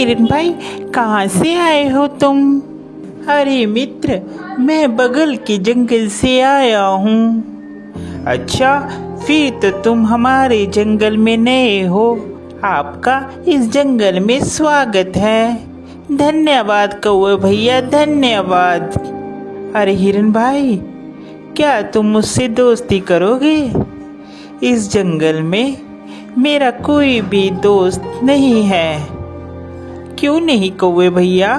हिरन भाई, कहाँ से आए हो तुम? अरे मित्र, मैं बगल के जंगल से आया हूँ। अच्छा, फिर तो तुम हमारे जंगल में नए हो। आपका इस जंगल में स्वागत है। धन्यवाद कौवे भैया, धन्यवाद। अरे हिरन भाई, क्या तुम मुझसे दोस्ती करोगे? इस जंगल में मेरा कोई भी दोस्त नहीं है। क्यों नहीं कौवे भैया,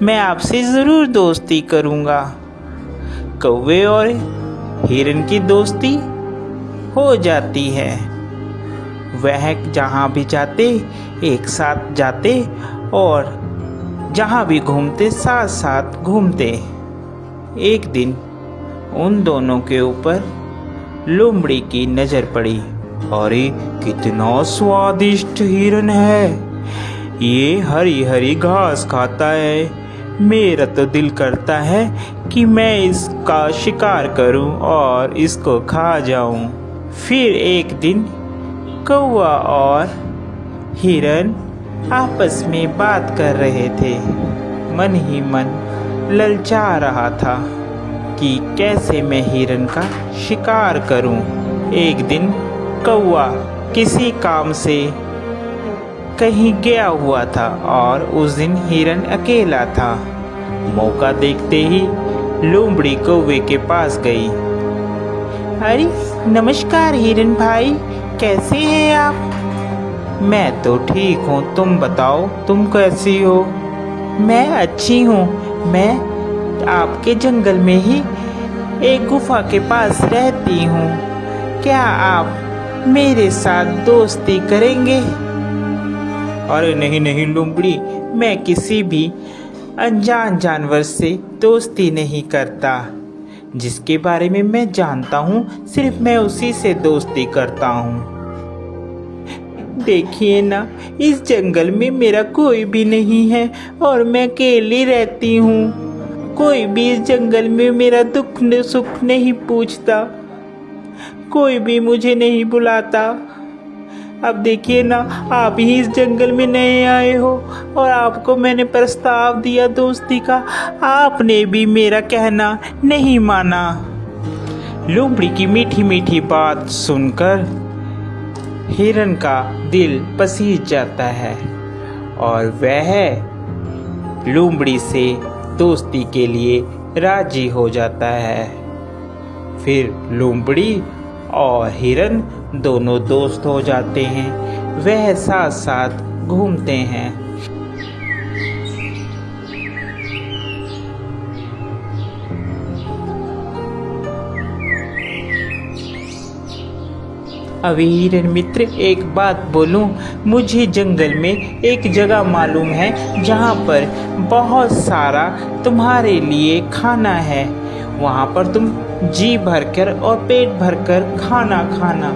मैं आपसे ज़रूर दोस्ती करूँगा। कौवे और हिरन की दोस्ती हो जाती है। वह जहाँ भी जाते एक साथ जाते और जहाँ भी घूमते साथ साथ घूमते। एक दिन उन दोनों के ऊपर लोमड़ी की नज़र पड़ी। अरे कितना स्वादिष्ट हिरन है, ये हरी हरी घास खाता है। मेरा तो दिल करता है कि मैं इसका शिकार करूं और इसको खा जाऊं। फिर एक दिन कौवा और हिरन आपस में बात कर रहे थे। मन ही मन ललचा रहा था कि कैसे मैं हिरन का शिकार करूं। एक दिन कौवा किसी काम से कहीं गया हुआ था और उस दिन हिरन अकेला था। मौका देखते ही लोमड़ी कौवे के पास गई। अरे नमस्कार हिरन भाई, कैसे हैं आप? मैं तो ठीक हूँ, तुम बताओ तुम कैसी हो? मैं अच्छी हूँ। मैं आपके जंगल में ही एक गुफा के पास रहती हूँ। क्या आप मेरे साथ दोस्ती करेंगे? अरे नहीं नहीं लोमड़ी, मैं किसी भी अनजान जानवर से दोस्ती नहीं करता। जिसके बारे में मैं जानता हूँ सिर्फ मैं उसी से दोस्ती करता हूँ। देखिए ना, इस जंगल में मेरा कोई भी नहीं है और मैं अकेली रहती हूँ। कोई भी इस जंगल में मेरा दुख सुख नहीं पूछता, कोई भी मुझे नहीं बुलाता। अब देखिए ना, आप ही इस जंगल में नए आए हो और आपको मैंने प्रस्ताव दिया दोस्ती का, आपने भी मेरा कहना नहीं माना। लोमड़ी की मीठी मीठी बात सुनकर हिरन का दिल पसीज जाता है और वह लोमड़ी से दोस्ती के लिए राजी हो जाता है। फिर लोमड़ी और हिरन दोनों दोस्त हो जाते हैं। वह साथ साथ घूमते हैं। अभी हिरन मित्र, एक बात बोलूं, मुझे जंगल में एक जगह मालूम है जहाँ पर बहुत सारा तुम्हारे लिए खाना है। वहाँ पर तुम जी भरकर और पेट भरकर खाना खाना।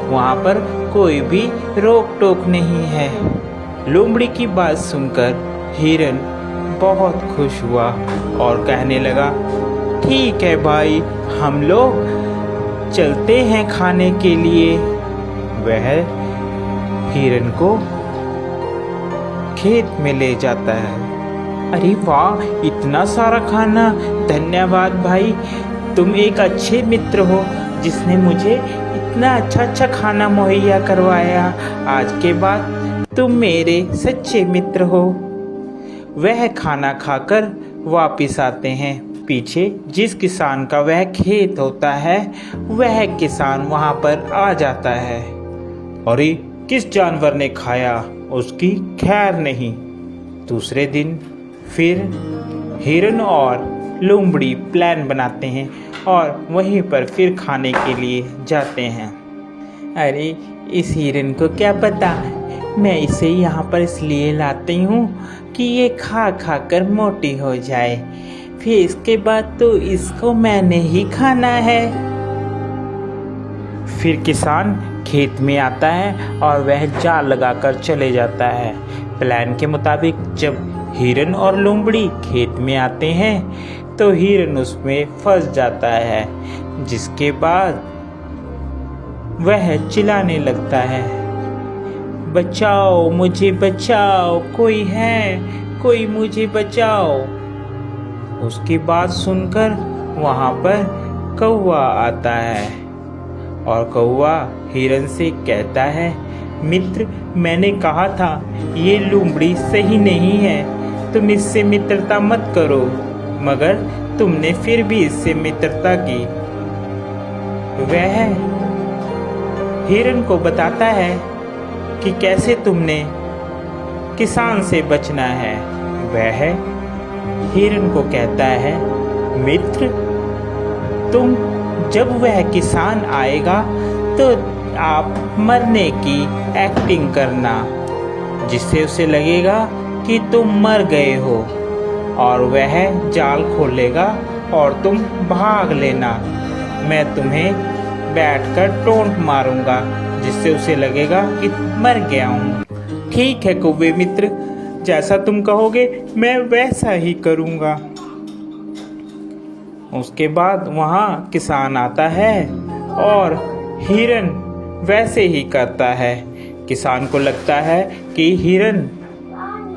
वहाँ पर कोई भी रोक टोक नहीं है। लोमड़ी की बात सुनकर हिरन बहुत खुश हुआ और कहने लगा, ठीक है भाई, हम लोग चलते हैं खाने के लिए। वह हिरन को खेत में ले जाता है। अरे वाह, इतना सारा खाना! धन्यवाद भाई, तुम एक अच्छे मित्र हो जिसने मुझे इतना अच्छा खाना मुहैया करवाया। आज के बाद तुम मेरे सच्चे मित्र हो। वह खाना खाकर वापिस आते हैं। पीछे जिस किसान का वह खेत होता है, वह किसान वहाँ पर आ जाता है। अरे किस जानवर ने खाया, उसकी खैर नहीं। दूसरे दिन फिर हिरन और लोमड़ी प्लान बनाते हैं और वहीं पर फिर खाने के लिए जाते हैं। अरे इस हिरन को क्या पता, मैं इसे यहाँ पर इसलिए लाती हूँ कि ये खा खा कर मोटी हो जाए, फिर इसके बाद तो इसको मैंने ही खाना है। फिर किसान खेत में आता है और वह जाल लगाकर चले जाता है। प्लान के मुताबिक जब हिरन और लोमड़ी खेत में आते हैं तो हिरन उसमें फंस जाता है, जिसके बाद वह चिल्लाने लगता है, बचाओ, मुझे बचाओ, कोई है, कोई मुझे बचाओ। उसकी बात सुनकर वहाँ पर कौवा आता है और कौवा हिरन से कहता है, मित्र, मैंने कहा था ये लोमड़ी सही नहीं है, तुम इससे मित्रता मत करो, मगर तुमने फिर भी इससे मित्रता की। वह हिरन को बताता है कि कैसे तुमने किसान से बचना है। वह हिरन को कहता है, मित्र, तुम जब वह किसान आएगा तो आप मरने की एक्टिंग करना, जिससे उसे लगेगा कि तुम मर गए हो, और वह जाल खोलेगा और तुम भाग लेना। मैं तुम्हें बैठकर टोंट मारूंगा, जिससे उसे लगेगा कि मर गया हूँ। ठीक है कौवे मित्र, जैसा तुम कहोगे मैं वैसा ही करूँगा। उसके बाद वहाँ किसान आता है और हिरन वैसे ही करता है। किसान को लगता है कि हिरन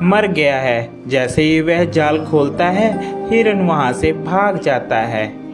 मर गया है। जैसे ही वह जाल खोलता है, हिरन वहाँ से भाग जाता है।